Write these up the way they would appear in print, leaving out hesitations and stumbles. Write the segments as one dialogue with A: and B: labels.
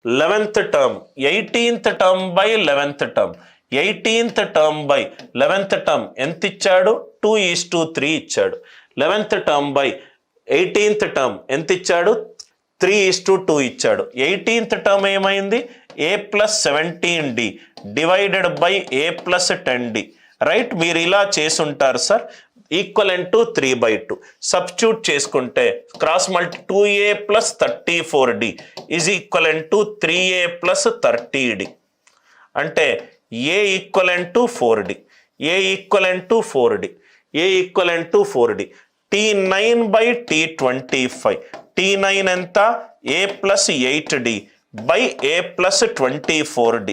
A: 11th term 18th term by 11th term 18th term by 11th term ఎంత ఇచ్చాడు 2:3 ఇచ్చాడు 11th term by 18th term ఎంత ఇచ్చాడు 3:2 ఇచ్చాడు 18th టర్మ్ ఏమైంది a+17d divided by a+10d right మీరు ఇలా చేసుంటారు సార్ ఈక్వలెంట్ టు 3/2 సబ్స్టిట్యూట్ చేసుకుంటే cross multi 2a + 34d is equivalent to 3a + 30d అంటే a equivalent to 4d a equivalent to 4d a equivalent to 4d t9/t25 t9 ఎంత a+8d by a+24d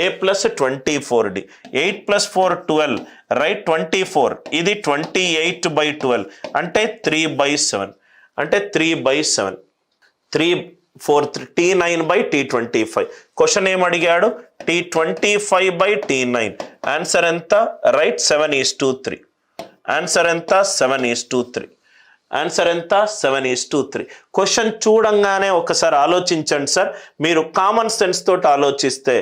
A: a+24d 8 + 4 12 right 24 ఇది 28/12 అంటే 3/7 అంటే 3/7 t9/t25 question ఏం అడిగాడు t25/t9 answer ఎంత right 7:3 answer ఎంత 7:3 answer ఎంత 7:3 క్వశ్చన్ చూడంగానే ఒకసారి ఆలోచించండి సార్ మీరు కామన్ సెన్స్ తోటి ఆలోచిస్తే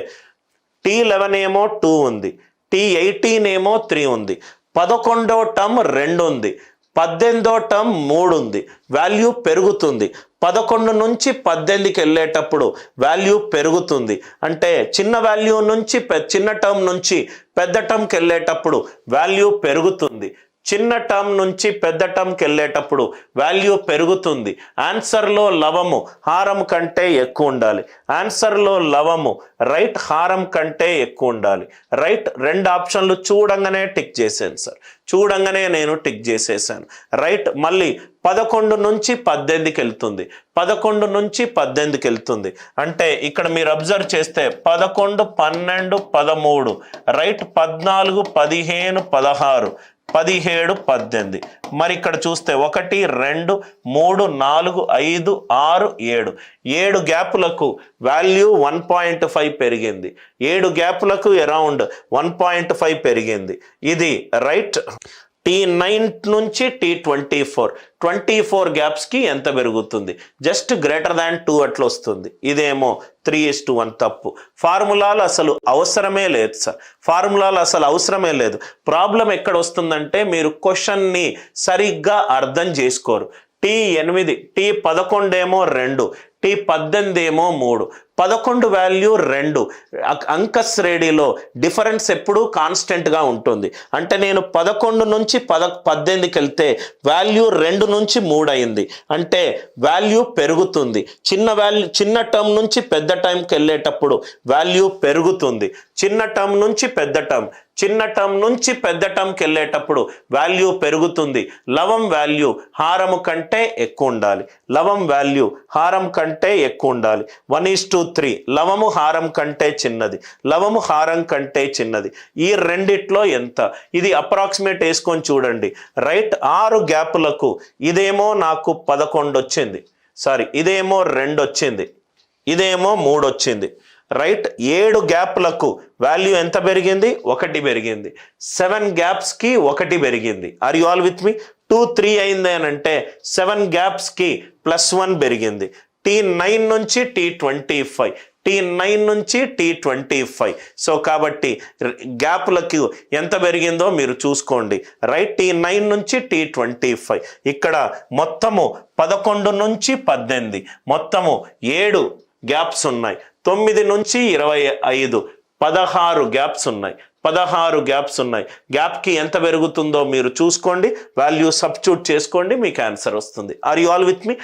A: t11 ఏమో 2 ఉంది t18 ఏమో 3 ఉంది 11వ టర్మ్ 2 ఉంది 18వ టర్మ్ 3 ఉంది వాల్యూ పెరుగుతుంది 11 నుంచి 18కి వెళ్ళేటప్పుడు వాల్యూ పెరుగుతుంది అంటే చిన్న వాల్యూ నుంచి చిన్న టర్మ్ నుంచి పెద్ద టర్మ్కి వెళ్ళేటప్పుడు వాల్యూ పెరుగుతుంది చిన్న టర్మ్ నుంచి పెద్ద టర్మ్కి వెళ్ళేటప్పుడు వాల్యూ పెరుగుతుంది ఆన్సర్లో లవము హారం కంటే ఎక్కువ ఉండాలి ఆన్సర్లో లవము రైట్ హారం కంటే ఎక్కువ ఉండాలి రైట్ రెండు ఆప్షన్లు చూడంగానే టిక్ చేశాను సార్ చూడంగానే నేను టిక్ చేసేసాను రైట్ మళ్ళీ 11 నుంచి 18కి వెళ్తుంది 11 నుంచి 18కి వెళ్తుంది అంటే ఇక్కడ మీరు అబ్జర్వ్ చేస్తే 11 12 13 రైట్ 14 15 16 17 18 మరి ఇక్కడ చూస్తే 1 2 3 4 5 6 7 గ్యాపులకు వాల్యూ 1.5 పెరిగింది 7 గ్యాపులకు అరౌండ్ 1.5 పెరిగింది ఇది రైట్ t9 నుంచి t24 గ్యాప్స్కి ఎంత పెరుగుతుంది జస్ట్ గ్రేటర్ దాన్ 2 అట్లా వస్తుంది ఇదేమో 3:1 తప్పు ఫార్ములాలు అసలు అవసరమే లేదు సార్ ఫార్ములాలు అసలు అవసరమే లేదు ప్రాబ్లం ఎక్కడ వస్తుందంటే మీరు క్వశ్చన్ని సరిగ్గా అర్థం చేసుకోరు t8 t11 ఏమో 2 t18 ఏమో 3 11 వాల్యూ 2 అంక శ్రేణిలో డిఫరెన్స్ ఎప్పుడూ కాన్స్టెంట్గా ఉంటుంది అంటే నేను 11 నుంచి 18కి వెళ్తే వాల్యూ 2 నుంచి 3 అయింది అంటే వాల్యూ పెరుగుతుంది చిన్న టర్మ్ నుంచి పెద్ద టర్మ్కి వెళ్ళేటప్పుడు వాల్యూ పెరుగుతుంది చిన్న టర్మ్ నుంచి పెద్ద టర్మ్ చిన్న టర్మ్ నుంచి పెద్ద టర్మ్కి వెళ్ళేటప్పుడు వాల్యూ పెరుగుతుంది లవం వాల్యూ హారము కంటే ఎక్కువ ఉండాలి లవం వాల్యూ హారం కంటే ఎక్కువ ఉండాలి 1:3 లవము హారం కంటే చిన్నది లవము హారం కంటే చిన్నది ఈ రెండిట్లో ఎంత ఇది అప్రాక్సిమేట్ వేసుకొని చూడండి రైట్ 6 గ్యాపులకు ఇదేమో నాకు 11 వచ్చింది సారీ ఇదేమో 2 వచ్చింది ఇదేమో 3 వచ్చింది రైట్ 7 గ్యాప్లకు వాల్యూ ఎంత పెరిగింది 1 పెరిగింది 7 గ్యాప్స్కి 1 పెరిగింది ఆర్ యు ఆల్ విత్ మీ 2 3 అయింది అని అంటే 7 గ్యాప్స్కి +1 పెరిగింది t9 నుంచి t9 నుంచి t25 సో కాబట్టి గ్యాప్లకు ఎంత పెరిగిందో మీరు చూసుకోండి రైట్ t9 నుంచి t25 ఇక్కడ మొత్తము 11 నుంచి 18 మొత్తము 7 గ్యాప్స్ ఉన్నాయి 9 నుంచి 25 16 గ్యాప్స్ ఉన్నాయి 16 గ్యాప్స్ ఉన్నాయి గ్యాప్కి ఎంత పెరుగుతుందో మీరు చూసుకోండి వాల్యూ సబ్స్టిట్యూట్ చేసుకోండి మీకు ఆన్సర్ వస్తుంది are you all with me